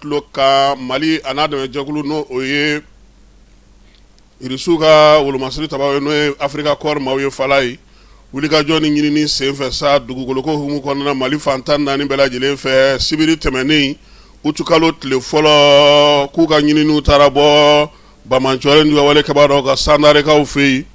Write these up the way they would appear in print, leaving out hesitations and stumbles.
tulo ka Mali ana dɛmɛ jɛkulu no o ye irisiw ka wolomasiri tabaw ye n'o ye Africa Corps maaw ye fala ye wulikajɔ ni ɲinini senfɛ sa dugukolo ko hukumu kɔnɔna Mali fantan naani bɛɛ lajɛlen fɛ sibiri tɛmɛnen utukalo tile fɔlɔ k'u ka ɲininiw taara bɔ Bamacɔlen du wale kɛbaa ka sandarekaw fɛ yen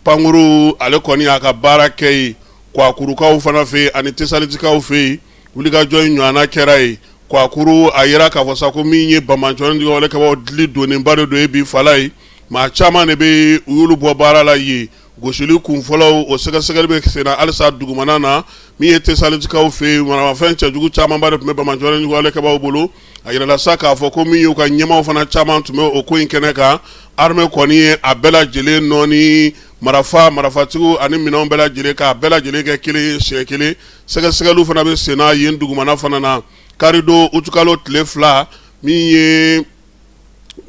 Pankuru ale kɔni y'a ka baara kɛ yen Kwakurukaw fana fɛ yen ani Tesalitikaw fɛ yen wulikajɔ in ɲɔgɔnna kɛra yen Kwakuru a yira k'a fɔ sa ko min ye Bamacɔlen du wale kɛbaaw dili donnenba de don ye bi fala ye maa caman de bɛ u y'olu bɔ baara la yen gosili kun fɔlɔw o sɛgɛsɛgɛli bɛ senna halisa dugumana na min ye Tesalitikaw fɛ yen manamafɛn cɛjugu camanba de tun bɛ Bamacɔlen du wale kɛbaaw bolo a yirala sa k'a fɔ ko min y'u ka ɲɛmaw fana caman tun bɛ o ko in kɛnɛ kan armée kɔni ye a bɛɛ lajɛlen nɔni marafatigiw ani minɛnw bɛɛ lajɛlen k'a bɛɛ lajɛlen kɛ kelen siɲɛ kelen sɛgɛsɛgɛliw fana bɛ senna yen dugumana fana na karido utukalo tile fila min ye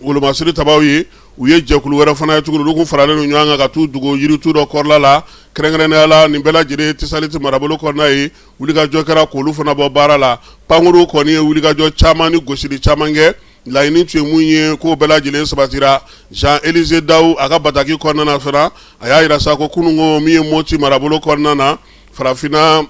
wolomasiri tabaw ye u ye jɛkulu wɛrɛ fana ye tuguni olu kun faralen don ɲɔgɔn kan ka t'u dogo yiritu dɔ kɔrɔla la kɛrɛnkɛrɛnnenya la nin bɛɛ lajɛlen Tesaliti marabolo kɔnɔna ye wulikajɔ kɛra k'olu fana bɔ baara la Pankuru kɔni ye wulikajɔ caman ni gosili caman kɛ laɲini tun ye mun ye k'o bɛɛ lajɛlen sabatira Jean-Élisée Dawu a ka bataki kɔnɔna na fana a y'a yira sa ko kununko min ye Moti marabolo kɔnɔna na farafinna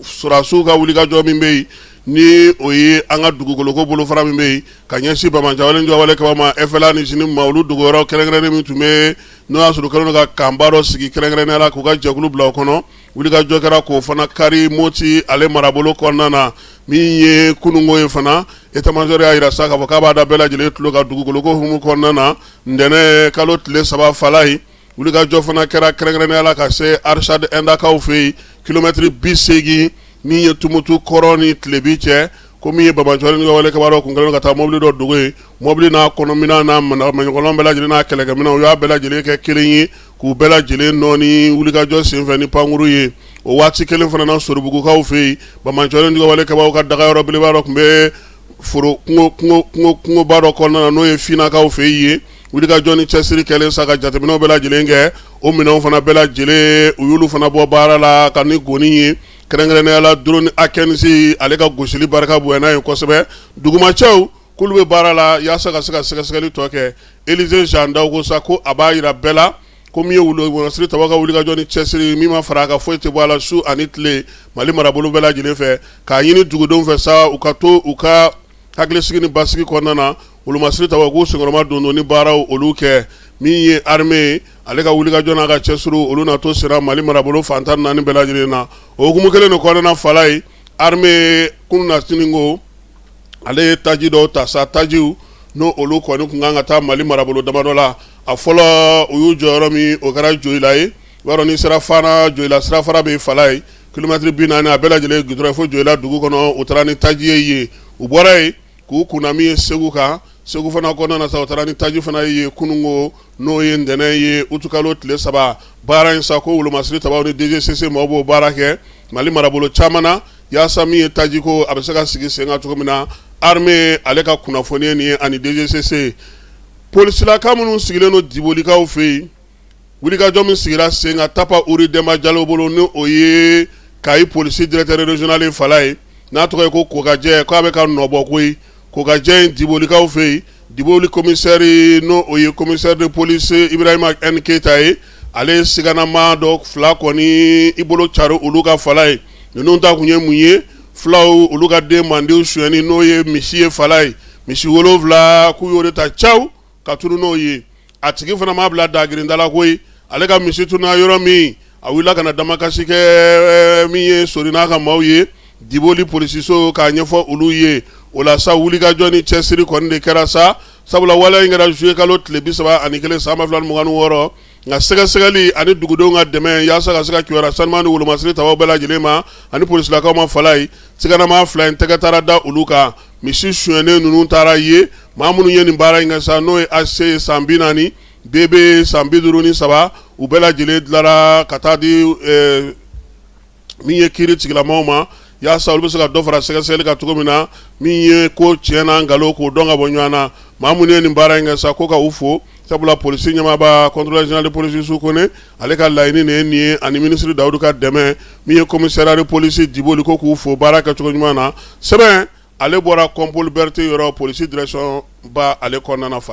Surasiw ka wulikajɔ min bɛ yen ni o ye an ka dugukoloko bolofara min bɛ yen ka ɲɛsin Bamacɔlen du wale kɛbaaw ma FLA ni sini ma olu dogoyɔrɔ kɛrɛnkɛrɛnnen min tun bɛ n'o y'a sɔrɔ u kɛlen don ka kanba dɔ sigi kɛrɛnkɛrɛnnenya la k'u ka jɛkulu bila o kɔnɔ wulikajɔ kɛra k'o fana kari Moti ale marabolo kɔnɔna na min ye kununko ye fana état-major y'a yira sa k'a fɔ k'a b'a da bɛɛ lajɛlen tulo ka dugukoloko hukumu kɔnɔna na ntɛnɛn kalo tile 3 fala ye wulikajɔ fana kɛra kɛrɛnkɛrɛnnenya la ka se Arshad Endakaw fɛ yen kilomɛtiri 80 min ye Tumutu kɔrɔ ni Tilebi cɛ ko min ye Bamacɔlen du wale kɛbaaw kun kɛlen ka taa mobili dɔ dogo yen mobili n'a kɔnɔminɛn n'a maɲɔgɔnlɔn bɛɛ lajɛlen n'a kɛlɛkɛminɛnw u y'a bɛɛ lajɛlen kɛ kelen ye k'u bɛɛ lajɛlen nɔni wulikajɔ senfɛ ni Pankuru ye o waati kelen fana na Sorobugukaw fɛ yen Bamacɔlen du wale kɛbaaw ka dagayɔrɔ belebeleba dɔ tun bɛ foro kungoba dɔ kɔnɔna na n'o ye Finnakaw fɛ yen wulikajɔ ni cɛsiri kɛlen sa ka jateminɛw bɛɛ lajɛlen kɛ o minɛnw fana bɛɛ lajɛlen u y'olu fana bɔ baara la ka ni goni ye kɛrɛnkɛrɛnnenya la drone Akensi ale ka gosili barika bonyana ye kosɛbɛ dugumacɛw k'olu bɛ baara la yaasa ka se ka sɛgɛsɛgɛli tɔ kɛ Élisée Jean Dawu ko sa ko a b'a yira bɛɛ la ko min ye wolomasiri tabaw ka wulikajɔ ni cɛsiri min ma fara a kan foyi tɛ bɔ a la su ani tile Mali marabolo bɛɛ lajɛlen fɛ k'a ɲini dugudenw fɛ sa u ka to u ka hakilisigi ni basigi kɔnɔna na wolomasiri tabaw k'u senkɔrɔma dondon ni baaraw olu kɛ min ye armée ale ka wulikajɔ n'a ka cɛsiriw olu na to sera Mali marabolo fantan naani bɛɛ lajɛlen na o hukumu kelen de kɔnɔna fala ye armée kunu na siniko ale ye taji dɔw ta sa tajiw n'o olu kɔni kun kan ka taa Mali marabolo damadɔ la a fɔlɔ u y'u jɔyɔrɔ min o kɛra Joyila ye i b'a dɔn ni sera Fana Joyila sirafara bɛ fala ye kilomɛtiri 40 a bɛɛ lajɛlen gudɔrɔn fo Joyila dugu kɔnɔ u taara ni taji ye yen u bɔra yen k'u kunna min ye Segu kan Segu fana kɔnɔna na sa u taara ni taji fana ye kununko n'o ye ntɛnɛn ye utukalo tile 3 baara in sa ko wolomasiri tabaw ni DGCC maaw b'o baara kɛ Mali marabolo caman na yaasa min ye taji ko a bɛ se ka sigi sen kan cogo min na armée ale ka kunnafoni nin ye ani DGCC polisilaka minnu sigilen don Dibolikaw fɛ yen wulikajɔ min sigira sen kan Tapa Uri Demba Jalo bolo ni o ye Kayi polisi directeur régional fala ye n'a tɔgɔ ye ko Kokajɛ k'a bɛ ka nɔbɔ koyi Kokajɛ in Dibolikaw fɛ yen Diboli commissaire n'o o ye commissaire de police Ibrahima N Keita ye ale siganama dɔ fila kɔni i bolo cari olu ka fala ye ninnu ta kun ye mun ye filaw olu ka den mandenw suyɛni n'o ye misi ye fala ye misi 7 k'u y'o de ta caw ka tunu n'o ye a tigi fana m'a bila dagirindala koyi ale ka misi tunna yɔrɔ min a wulila ka na damakasi kɛ min ye sori n'a ka maaw ye Diboli polisiso k'a ɲɛfɔ olu ye o la sa wulikajɔ ni cɛsiri kɔni de kɛra sa sabula waleya in kɛra juillet kalo tile 31 san 2026 nka sɛgɛsɛgɛli ani dugudenw ka dɛmɛ yaasa ka se ka kibaruya sanuman ni wolomasiri tabaw bɛɛ lajɛlen ma ani polisilakaw ma fala ye siganama fila in tɛgɛ taara da olu kan misi suyɛnen ninnu taara ye maa minnu ye nin baara in kɛ sa n'o ye AC san 40 DB san 53 u bɛɛ lajɛlen dilara ka taa di min ye kiiri tigilamaaw ma yaasa olu bɛ se ka dɔ fara sɛgɛsɛgɛli kan cogo min na min ye ko tiɲɛna nkalon k'o dɔn ka bɔ ɲɔgɔn na maa minnu ye nin baara in kɛ sa ko ka u fo sabula polisi ɲɛmaaba contrôleur général de police Sukone ale ka laɲini de ye nin ye ani ministre Dawudu ka dɛmɛ min ye commissariat de police Diboli ko k'u fo baara kɛcogo ɲuman na sɛbɛn ale bɔra Compole Berté yɔrɔ police direction ba ale kɔnɔna fala